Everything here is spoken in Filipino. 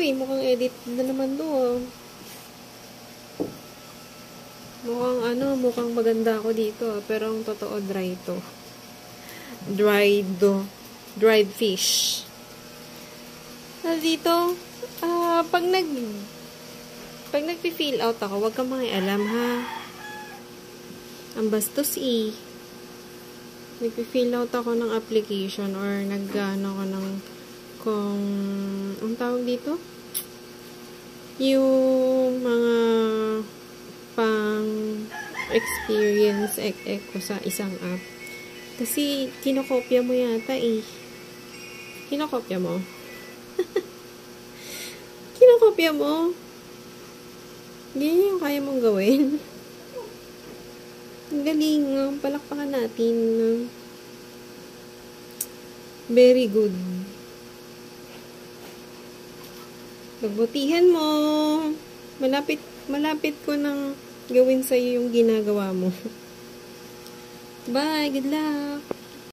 Uy, mukhang edit na naman to. Mukhang maganda ako dito. Pero ang totoo, dry to. Dried fish. Dito, pag nag-fill out ako, wag kang makialam, ha? Ang bastos, nag-fill out ako ng application or nag-ano ako kung ang tawag dito? Yung mga experience ko sa isang app. Kasi, kinokopya mo yata, Kinokopya mo? Kinokopya mo? Ganyan yung kaya mong gawin. Ang galing. Palakpakan natin. Very good. Pagbutihan mo. Malapit ko nang gawin sa'yo yung ginagawa mo. Bye. Good luck.